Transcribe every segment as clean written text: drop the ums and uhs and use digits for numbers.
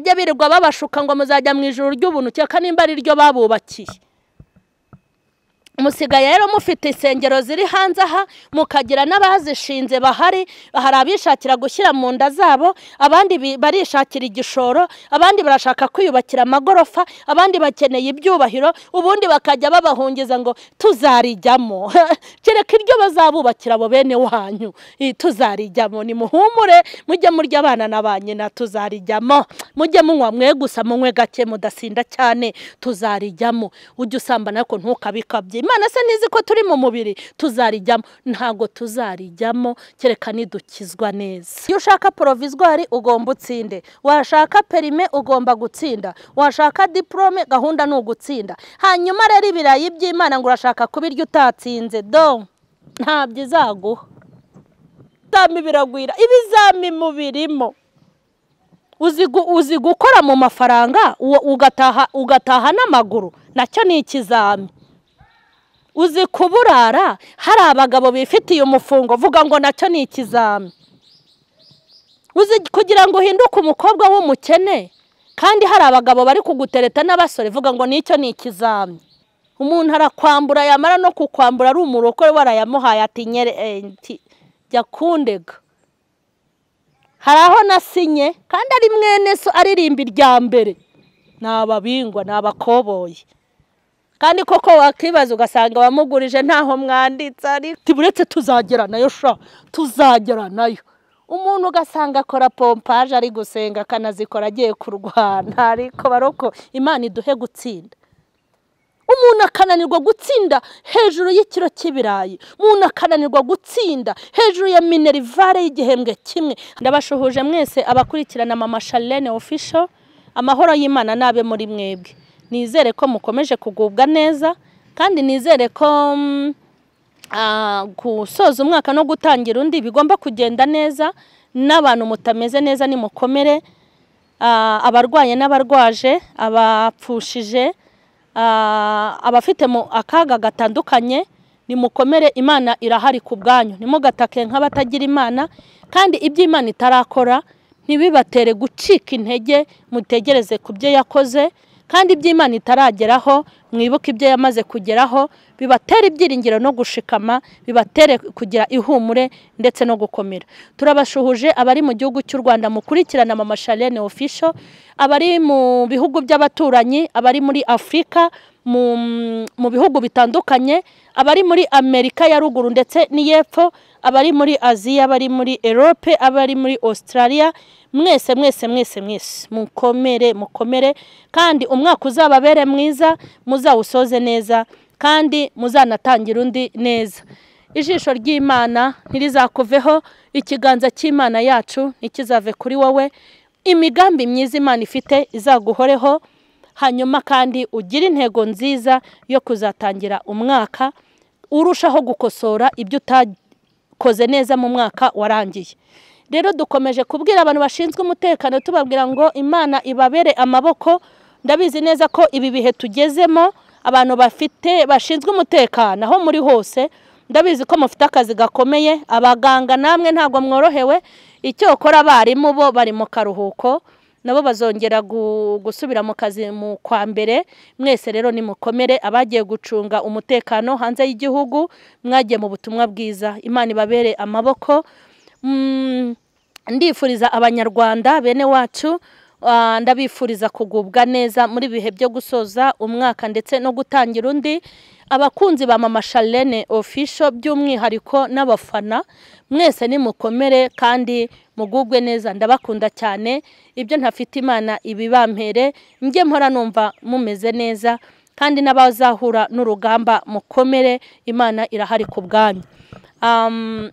bajya birirwa babashuka ngo muzajya mu ijuru ry'ubuntu cyaka nimba ari ryo babubakiye. Musigaye rero mufite isengero ziri hanze aha, mukagira n'abazishinze bahari, hari abishakira gushyira mu nda zabo, abandi barishakira igishoro, abandi barashaka kwiyubakira amagorofa, abandi bakeneye ibyubahiro, ubundi bakajya babahungiza ngo tuzarijyamo. Kereka iryo bazabubakira abo bene wanyu, tuzarijyamo. Ni muhumure, mujye murya abana nabanye na tuzarijyamo, mujye munywa mwe gusa munywe gake mudasinda cyane, tuzarijyamo. Ujye usambana ko ntukabikabye. Imana se nizi ko turi mu mubiri, tuzarijyamo. Ntago tuzarijyamo kereka nidukizwa neza. Iyo ushaka provisoire ugomba utsinde, washaka perime ugomba gutsinda, washaka diplome gahunda ni ugutsinda. Hanyuma rero ibirayi by'Imana ngo urashaka kubirya utatsinze, do ntabyo izaguha. Tami biragwira ibizami mubirimo. Uzi gukora mu mafaranga ugataha n'amaguru, nacyo ni ikizami. Uzi kuburara hari abagabo bifitiye umufungo, vuga ngo nacyo ni ikizami. Uzi kugira ngo uhinduke umukobwa w'umukene kandi hari abagabo bari kugutereta n'abasore, vuga ngo nicyo ni ikizami. Umuntu arakwambura, yamara no kukwambura ari umurokore warayamuhaye ati nyere jya kundega. Haraho nasinye kandi ari mwene so aririmba irya mbere, nababingwa nabakoboye. Kandi koko wakibaza ugasanga bamugurije ntaho mwanditse, ari tiburetse tuzagera nayo sha, tuzagera nayo. Umuntu ugasanga akora pompage ari gusenga kanazikora agiye kurwana, ariko baroko Imana iduhe gutsinda. Umuntu akananirwa gutsinda hejuru y'ikiro cy'ibirayi, umuntu akananirwa gutsinda hejuru ya minerivare y'igihembwe kimwe. Ndabashuhuje mwese abakurikirana M.Charlene official, amahoro y'Imana nabe muri mwebwe. Nizere ko mukomeje kugubwa neza, kandi nizere ko gusoza umwaka no gutangira undi bigomba kugenda neza. N'abantu mutameze neza ni mukomere, abarwaye n'abarwaje, abapfushije, abafite mu akaga gatandukanye ni mukomere. Imana irahari ku bwanyu, nimugatake nk'abatagira Imana, kandi ibyo Imana itarakora ntibibatere gucika intege, mutegereze ku byo yakoze. Kandi iby'Imana itarageraho mwibuke ibyo yamaze kugeraho, bibatera ibyiringiro no gushikama, bibatere kugira ihumure ndetse no gukomera. Turabashuhuje abari mu gihugu cy'u Rwanda mukurikirana M.Charlene official, abari mu bihugu by'abaturanyi, abari muri Afrika, mu bihugu bitandukanye, abari muri Amerika ya ruguru ndetse n'iyepfo, abari muri Aziya, abari muri Europe, abari muri Australia, mwese mukomere kandi umwaka uzababere mwiza, muzawusoze neza kandi muzanatangira undi neza. Ijisho ry'Imana ntirizakuveho, ikiganza cy'Imana yacu nikizave kuri wowe, imigambi myiza Imana ifite izaguhoreho. Hanyuma kandi ugira intego nziza yo kuzatangira umwaka urushaho gukosora ibyo utakoze neza mu mwaka warangiye. Rero dukomeje kubwira abantu bashinzwe umutekano tubabwira ngo Imana ibabere amaboko. Ndabizi neza ko ibi bihe tugezemo abantu bashinzwe umutekano aho muri hose, ndabizi ko mufite akazi gakomeye. Abaganga namwe ntago mworohewe, icyo ukora abarimu bo bari mu karuhuko, nabo bazongera gusubira mu kazi mu kwa mbere. Mwese rero ni mukomere, abagiye gucunga umutekano hanze y'igihugu, mwagiye mu butumwa bwiza. Imana ibabere amaboko. Ndifuriza abanyarwanda bene wacu, ndabifuriza kugubwa neza muri bihe byo gusoza umwaka ndetse no gutangira undi. Abakunzi ba M.Charlene official by'umwihariko n'abafana, mwese ni mukomere kandi mugubwe neza. Ndabakunda cyane, ibyo ntafite Imana ibibampere, njye mpora numva mumeze neza, kandi n'abazahura n'urugamba mukomere. Imana irahari ku bwanyu.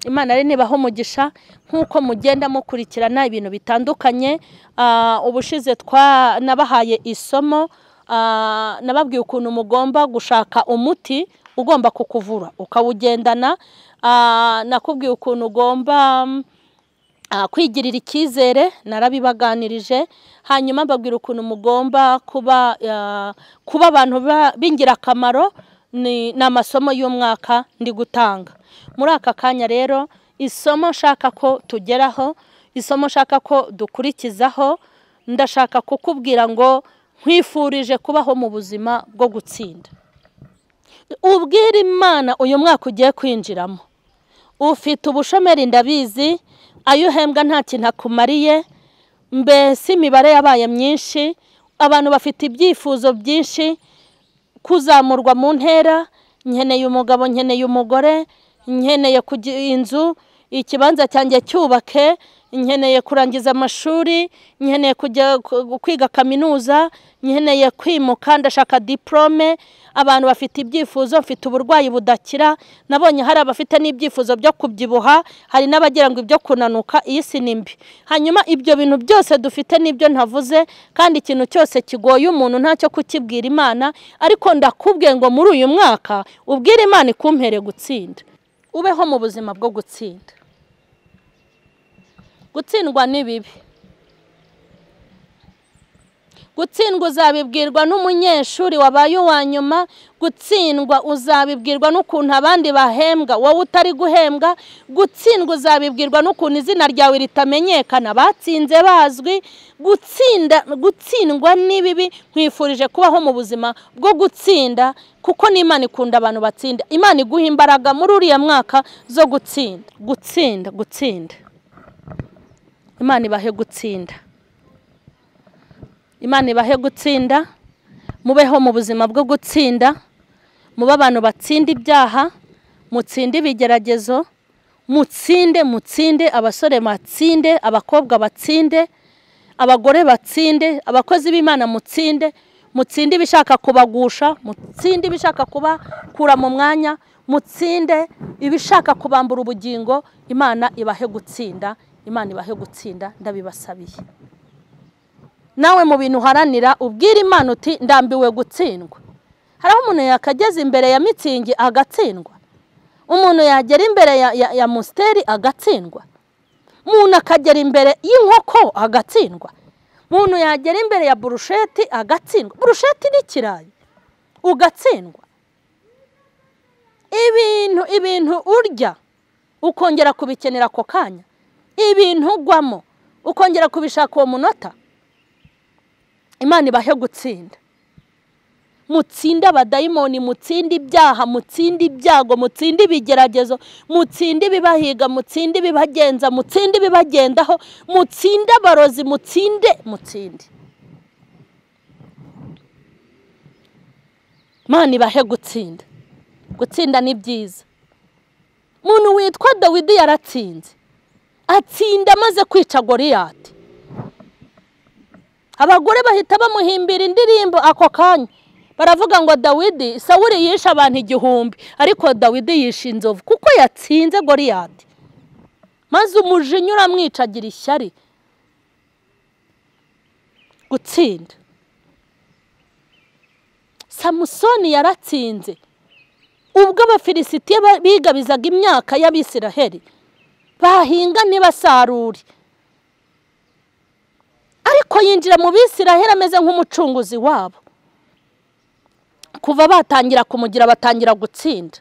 Imana rero nibaho umugisha nkuko mugenda mukurikirana ibintu bitandukanye. Ubushize nabahaye isomo, nababwiye ukuntu mugomba gushaka umuti ugomba kukuvura ukawugendana. Nakubwiye ukuntu ugomba kwigirira icyizere, narabibaganirije. Hanyuma mbabwira ukuntu mugomba kuba abantu b'ingirakamaro. Ni amasomo y'umwaka ndi gutanga muri aka kanya. Rero isomo shaka ko tugeraho, isomo shaka ko dukurikizaho, ndashaka kukubwira ngo nkwifurije kubaho mu buzima bwo gutsinda. Ubwire Imana uyu mwaka ugiye kwinjiramo. Ufite ubushomeri ndabizi, ayo uhembwa nta kintu akumariye, mbese imibare yabaye myinshi, abantu bafite ibyifuzo byinshi, kuzamurwa mu ntera, nkeneye umugabo, nkeneye umugore, nkeneye kugira inzu, ikibanza cyanjye cyubake, nkeneye kurangiza amashuri, nkeneye kujya kwiga kaminuza, nkeneye kwimuka, ndashaka diplome. Abantu bafite ibyifuzo, mfite uburwayi budakira, nabonye hari abafite n'ibyifuzo byo kubyibuha, hari n'abagira ngo ibyo kunanuka, iyi si nimbi. Hanyuma ibyo bintu byose dufite nibyo ntavuze, kandi ikintu cyose kigoye umuntu ntacyo kukibwira Imana, ariko ndakubwiye ngo muri uyu mwaka ubwire Imana ikumpere gutsinda. Ubeho mu buzima bwo gutsinda. Gutsindwa ni bibi. Gutsindwa uzabibwirwa n'umunyeshuri wabaye uwa nyuma, gutsindwa uzabibwirwa n'ukuntu abandi bahembwa wowe utari guhembwa, gutsindwa uzabibwirwa n'ukuntu izina ryawe ritamenyekana batsinze bazwi. Gutsindwa ni bibi. Nkwifurije kubaho mu buzima bwo gutsinda, kuko n'Imana ikunda abantu batsinda. Imana iguha imbaraga muri uriya mwaka zo gutsinda. Imana ibahe gutsinda. Imana ibahe gutsinda. Mubeho mu buzima bwo gutsinda. Mube abantu batsinda ibyaha, mutsinde ibigeragezo, mutsinde, abasore batsinde, abakobwa batsinde, abagore batsinde, abakozi b'Imana mutsinde ibishaka kubagusha, mutsinde ibishaka kubakura mu mwanya, mutsinde ibishaka kubambura ubugingo. Imana ibahe gutsinda. Imana ibahe gutsinda, ndabibasabiye. Nawe mu bintu haranira ubwire Imana uti ndambiwe gutsindwa. Haraho umuntu yakageze imbere ya mitsingi agatsindwa. Umuntu yagera imbere ya musteri agatsindwa. Umuntu akagera imbere y'inkoko agatsindwa. Umuntu yagera imbere ya burusheti agatsindwa. Burusheti ni kirayi ugatsindwa. Ibintu urya ukongera kubikenera ako kanya, ibintu ugwamo ukongera kubishaka uwo munota. Imana ibahe gutsinda. Mutsinde abadayimoni, mutsinde ibyaha, mutsinde ibyago, mutsinde ibigeragezo, mutsinde ibibahiga, mutsinde ibibagenza, mutsinde ibibagendaho, mutsinde abarozi, mutsinde. Imana ibahe gutsinda. Gutsinda ni byiza. Umuntu witwa Dawidi yaratsinze. Atsinda amaze kwica Goliyati. Abagore bahita bamuhimbira indirimbo ako kanya. Baravuga ngo Dawidi, Sawuli yishe abantu 1000, ariko Dawidi yishe inzovu kuko yatsinze Goliyati. Maze umujinya uramwicagira ishyari. Gutsinda. Samusoni yaratsinze. Ubwo abafilisitiya bigabizaga imyaka y'Abisiraheli, bahinga ntibasarure, ariko yinjira mu Bisiraheli ameze nk'umucunguzi wabo. Kuva batangira kumugira batangira gutsinda.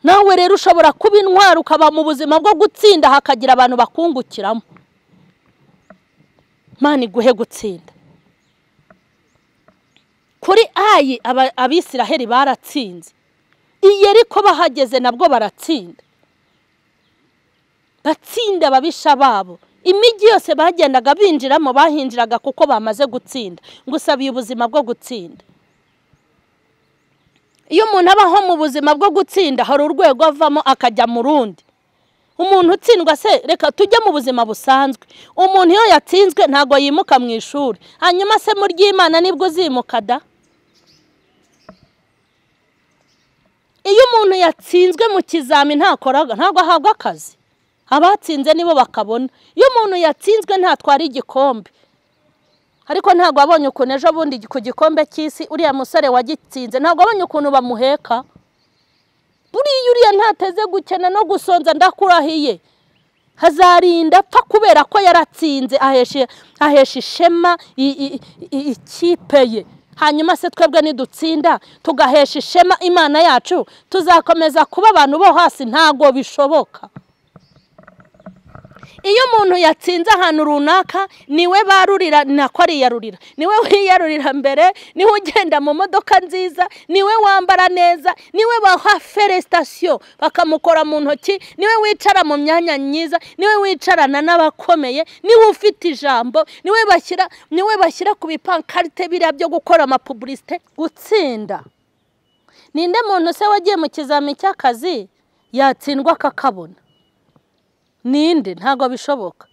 Nawe rero ushobora kuba intwari ukaba mu buzima bwo gutsinda, hakagira abantu bakungukiramo. Imana iguhe gutsinda. Kuri Ayi Abisiraheli baratsinze. Iyeriko bahageze nabwo baratsinda. Batsinda ababisha babo. Imijyi yose bagendaga binjiramo bahinjiraga kuko bamaze gutsinda. Ngusabiye ubuzima bwo gutsinda. Iyo umuntu abaho mu buzima bwo gutsinda, hari urwego avamo akajya mu rundi. Umuntu utsindwa se, reka tujye mu buzima busanzwe. Umuntu iyo yatsinzwe ntago yimuka mu ishuri, hanyuma se mu ry'Imana nibwo uzimuka da. Iyo umuntu yatsinzwe mu kizami ntago ahabwa akazi. Abatsinze nibo bakabona. Iyo umuntu yatsinzwe ntatwara igikombe. Ariko ntago abonye ukuntu ejo bundi ku gikombe cy'isi uriya musore wagitsinze, ntago abonye ukuntu bamuheka. Buriya uriya ntateze gukena no gusonza, ndakurahiye. Hazarinda apfa kubera ko yaratsinze, ahesha ishema ikipe ye. Hanyuma se twebwe nidutsinda tugahesha ishema Imana yacu, tuzakomeza kuba abantu bo hasi? Ntago bishoboka. iyo umuntu yatsinze ahantu runaka niwe barurira nako ariyarurira, niwe wiyarurira mbere, niwe ugenda mu modoka nziza, niwe wambara neza, niwe baha felicitation bakamukora mu ntoki, niwe wicara mu myanya myiza, niwe wicarana n'abakomeye, niwe ufite ijambo, niwe bashyira ku bipankarite biriya byo gukora amapublicité. Gutsinda, ninde muntu se wagiye mu kizami cy'akazi yatsindwa akakabona? Ninde? Ntago bishoboka.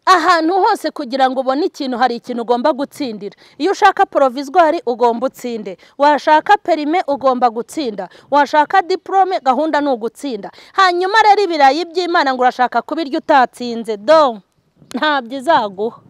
Ahantu hose kugira ngo ubone ikintu hari ikintu ugomba gutsindira. Iyo ushaka provisoire ugomba utsinde, washaka perime ugomba gutsinda, washaka diplome gahunda no gutsinda. Hanyuma rero ibirayi by'Imana ngo urashaka kubirya utatsinze, ntabyo izaguha.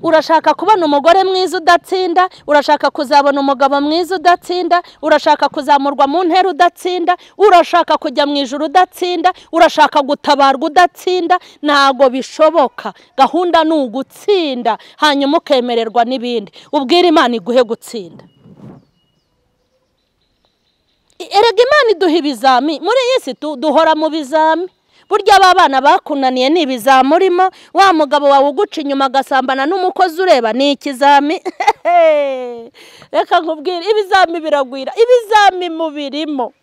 Urashaka kubona umugore mwiza udatsinda, urashaka kuzabona umugabo mwiza udatsinda, urashaka kuzamurwa mu ntera udatsinda, urashaka kujya mu ijuru udatsinda, urashaka gutabarwa udatsinda, ntago bishoboka. Gahunda ni ugutsinda, hanyuma ukemererwa n'ibindi. Ubwira Imana iguhe gutsinda. Erega Imana iduha ibizami, muri iyi si duhora mu bizami. Burya abana bakunaniye ni ibizami urimo, wa mugabo wawe uguca inyuma agasambana n'umukozi ureba ni ikizami. Reka nkubwire, ibizami biragwira, ibizami mubirimo.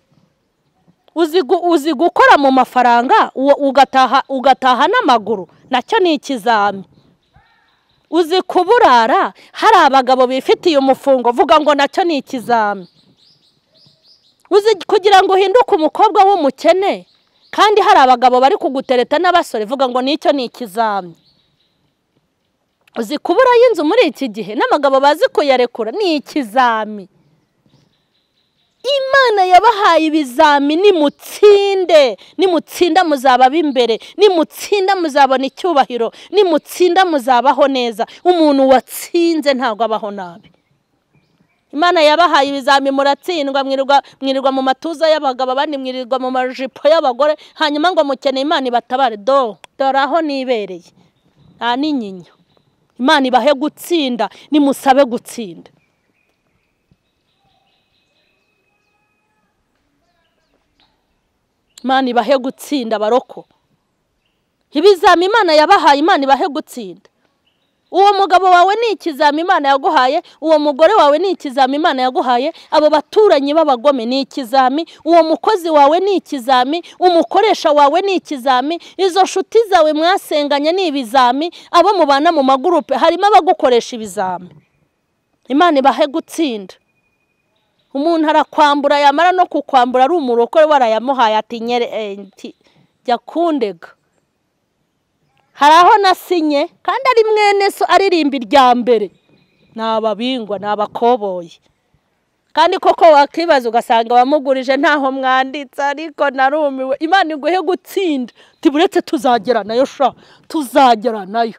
Uzi gukora mu mafaranga ugataha n'amaguru, nacyo ni ikizami. Uzi kuburara hari abagabo bifitiye umufungo, vuga ngo nacyo ni ikizami. Uzi kugira ngo uhinduke umukobwa w'umukene kandi hari abagabo bari kugutereta n'abasore, vuga ngo nicyo ni ikizami. Uzi kubura y'inzu muri iki gihe n'abagabo bazi kuyarekura, ni ikizami. Imana yabahaye ibizami, nimutsinde, nimutsinda muzaba b'imbere, nimutsinda muzabona icyubahiro, nimutsinda muzabaho neza. Umuntu watsinze ntago abaho nabi. Imana yabahaye ibizami, muratsindwa, mwirirwa mu matuza y'abagabo, abandi mwirirwa mu majipo y'abagore, hanyuma ngo mukene Imana ibatabare. Dore aho nibereye, nta n'inyinya. Imana ibahe gutsinda, nimusabe gutsinda. Imana ibahe gutsinda baroko. Ibizami Imana yabahaye, Imana ibahe gutsinda. Uwo mugabo wawe ni ikizami Imana yaguhaye, uwo mugore wawe ni ikizami Imana yaguhaye, abo baturanyi b'abagome ni ikizami, uwo mukozi wawe ni ikizami, umukoresha wawe ni ikizami, izo nshuti zawe mwasenganye ni ibizami, abo mubana mu magurupe harimo abagukoresha ibizami. Imana ibahe gutsinda. Umuntu arakwambura, yamara no kukwambura ari umurokore warayamuhaye ati jya kundega. Haraho nasinye kandi ari mwene so aririmba irya mbere. Nababingwa, nabakoboye. Kandi koko wakibaza ugasanga wamugurije ntaho mwanditse, ariko narumiwe. Imana iguhe gutsinda. Tiburetse tuzagera nayo tuzagera nayo.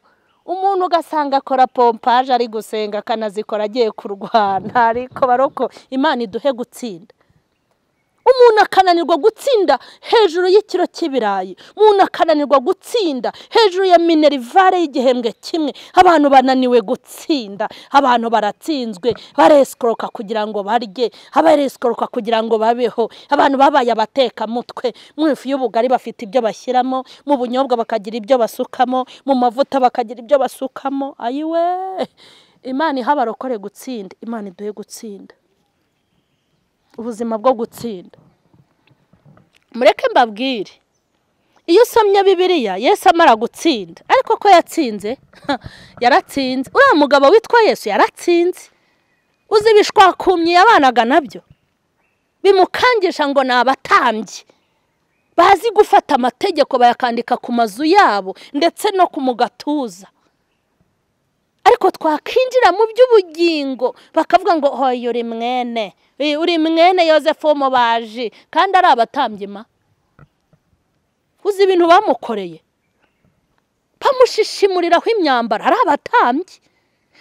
Umuntu ugasanga akora pompaje ari gusenga kanazikora agiye kurwana, ariko baroko Imana iduhe gutsinda. Umuntu akananirwa gutsinda hejuru y'ikiro cy'ibirayi, umuntu akananirwa gutsinda hejuru ya minerivare y'igihembwe kimwe. Abantu bananiwe gutsinda, abantu baratsinzwe, baresikoroka kugira ngo barye, abaresikoroka kugira ngo babeho. Abantu babaye abateka mutwe, mu ifu y'ubugari bafite ibyo bashyiramo, mu bunyobwa bakagira ibyo basukamo, mu mavuta bakagira ibyo basukamo. Ayiwe, Imana ihabarokore gutsinda, Imana iduhe gutsinda. Ubuzima bwo gutsinda. Mureke mbabwire, iyo usomye Bibiliya Yesu amara gutsinda, ariko ko yatsinze, yaratsinze. Uriya mugabo witwa Yesu yaratsinze. Uzi ibishwakumye yabanaga nabyo, bimukangisha ngo ni abatambyi bazi gufata amategeko bayakandika ku mazu yabo ndetse no ku mugatuza. Ariko twakinjira mu by'ubugingo bakavuga ngo hoye uri mwene Yosefu w'umubaji, kandi ari abatambyi ma. Uzi ibintu bamukoreye, bamushishimuriraho imyambaro, ari abatambyi.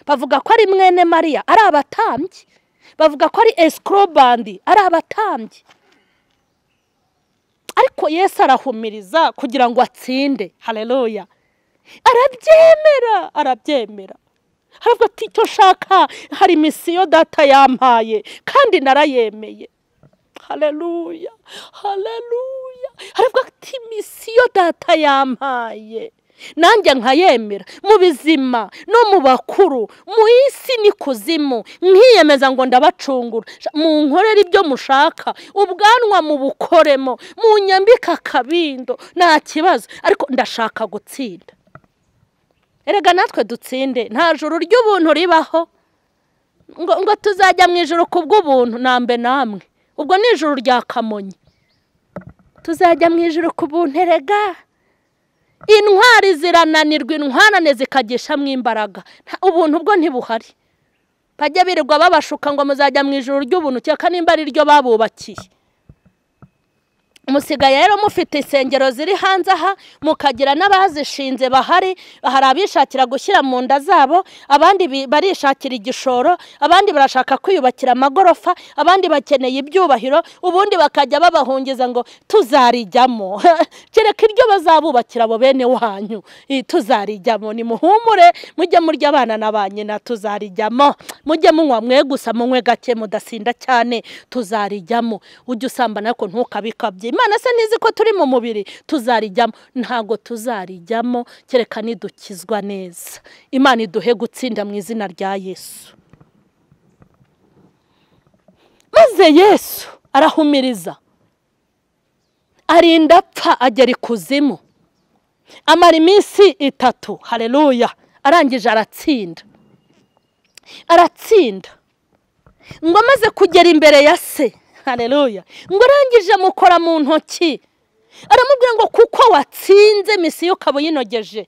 Bavuga ko ari mwene Mariya, ari abatambyi. Bavuga ko ari escrobandi, ari abatambyi. Ariko Yesu arahumiriza kugira ngo atsinde. Haleluya. Arabyemera. Haravuga ati icyo shaka hari misiyo data yampaye kandi narayemeye. haleluya haleluya. Haravuga ati misiyo data yampaye nanjye nkayemera mu bizima no mu bakuru mu isi n'ikuzimu, nkiyemeza ngo ndabacungura. Mu nkorera ibyo mushaka, ubwanwa mu bukoremo, mu nyambika akabindo, nta kibazo, ariko ndashaka gutsinda. Erega natwe dutsinde, nta juru ry'ubuntu ribaho ngo tuzajya mu ijuru kubw'ubuntu. Nambe namwe ubwo ni ijuru rya Kamonyi, tuzajya mu ijuru kubuntu. Erega intwari zirananirwa, intwarane zikagishamwo imbaraga. Ubuntu bwo ntibuhari. Bajya birirwa babashuka ngo muzajya mu ijuru ry'ubuntu, cyaka nimba ari ryo babubakiye. Musigaye rero mufite insengero ziri hanze aha, mukagira n'abazishinze bahari. Hari abishakira gushyira mu nda zabo, abandi barishakira igishoro, abandi barashaka kwiyubakira amagorofa, abandi bakeneye ibyubahiro, ubundi bakajya babahungiza ngo tuzarijyamo. Kereka iryo bazabubakira abo bene wanyu, tuzarijyamo. Ni muhumure, mujye murya abana na ba nyina, tuzarijyamo. Mujye munywa mwe gusa, munywe gake mudasinda cyane, tuzarijyamo. Ujye usambana ariko ntukabikabye. Imana se nizi ko turi mu mubiri, tuzarijyamo. Ntago tuzarijyamo kereka nidukizwa neza. Imana iduhe gutsinda mu izina rya Yesu. Maze Yesu arahumiriza, arinda apfa, agera ikuzimu, amara iminsi 3. Haleluya. Arangije aratsinda. Ngo amaze kugera imbere ya se, haleluya, ngo arangije mukora mu ntoki, aramubwira ngo kuko watsinze misiyo ukaba uyinogeje,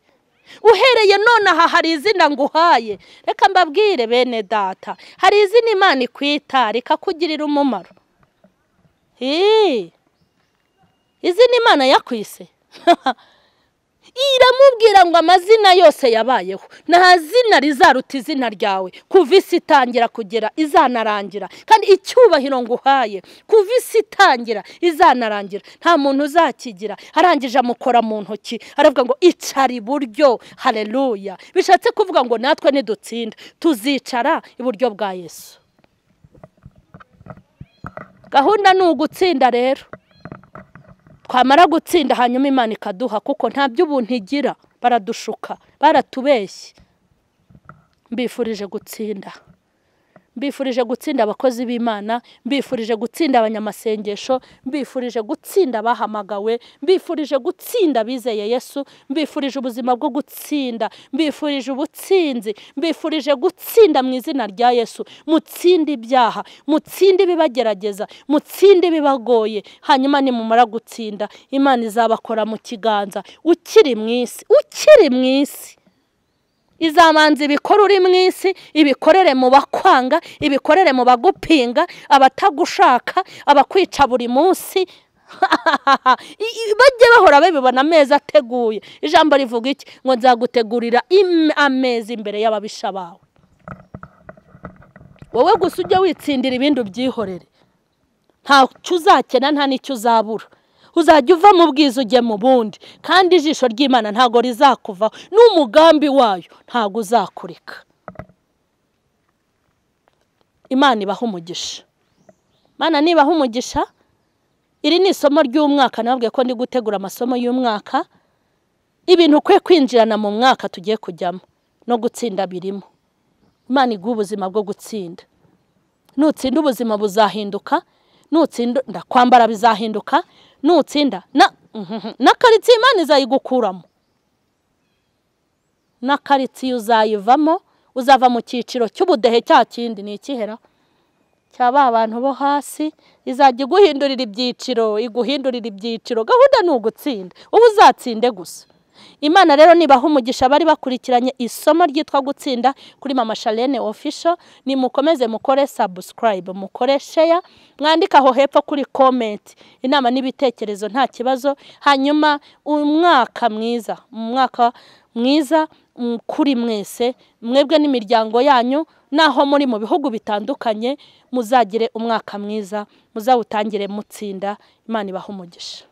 uhereye none aha hari izina nguhaye. Reka mbabwire bene data, hari izina Imana ikwita rikakugirira umumaro. Izina Imana yakwise iramubwira ngo amazina yose yabayeho, nta zina rizaruta izina ryawe. Kuva isi itangira kugera izanarangira, kandi icyubahiro nguhaye kuva isi itangira izanarangira, nta muntu uzakigira. Arangije amukora mu ntoki, aravuga ngo icara iburyo. Haleluya. Bishatse kuvuga ngo natwe nidutsinda tuzicara iburyo bwa Yesu. Gahunda ni ugutsinda rero. Twamara gutsinda hanyuma Imana ikaduha, kuko nta by'ubuntu igira. Baradushuka, baratubeshye. Mbifurije gutsinda. Mbifurije gutsinda abakozi b'Imana, mbifurije gutsinda abanyamasengesho, mbifurije gutsinda abahamagawe, mbifurije gutsinda bizeye Yesu, mbifurije ubuzima bwo gutsinda, mbifurije ubutsinzi, mbifurije gutsinda mu izina rya Yesu. Mutsinde ibyaha, mutsinde ibibagerageza, mutsinde ibibagoye. Hanyuma nimumara gutsinda, Imana izabakora mu kiganza. Ukiri mu isi izamanza ibikora uri mu isi, ibikorere mu bakwanga, ibikorere mu bagupinga, abatagushaka, abakwica buri munsi. Bajye bahora babibona ameza ateguye. Ijambo rivuga iki? Ngo nzagutegurira ameza imbere y'ababisha bawe. Wowe gusa ujye witsindira ibindi ubyihorere. Nta cyo uzakena, nta n'icyo uzabura. Uzajya uva mu bwiza ujye mu bundi, kandi ijisho ry'Imana ntago rizakuvaho, n'umugambi wayo ntago uzakureka. Imana ibahe umugisha. Imana nibahe umugisha. Iri ni isomo ry'umwaka, nababwiye ko ndi gutegura amasomo y'umwaka. Ibintu ukwiye kwinjirana mu mwaka tugiye kujyamo no gutsinda birimo. Imana iguha ubuzima bwo gutsinda. Nutsinda ubuzima buzahinduka, nutsinda ndakwambara bizahinduka, nutsinda na karitsi Imana izayigukuramo. Na karitsi uzayivamo, uzava mu cyiciro cy'ubudehe cya kindi ni ikihera cyaba abantu bo hasi, izajya iguhindurira ibyiciro. Gahunda ni ugutsinda, ubu uzatsinde gusa. Imana rero nibaha umugisha bari bakurikiranye isomo ryitwa gutsinda kuri M.Charlene official. Ni mukomeze mukore subscribe, mukore share, mwandika aho hepfo kuri comment inama n'ibitekerezo, nta kibazo. Hanyuma umwaka mwiza kuri mwese, mwebwe n'imiryango yanyu, naho muri mu bihugu bitandukanye, muzagire umwaka mwiza, muzawutangire mutsinda. Imana ibaha umugisha.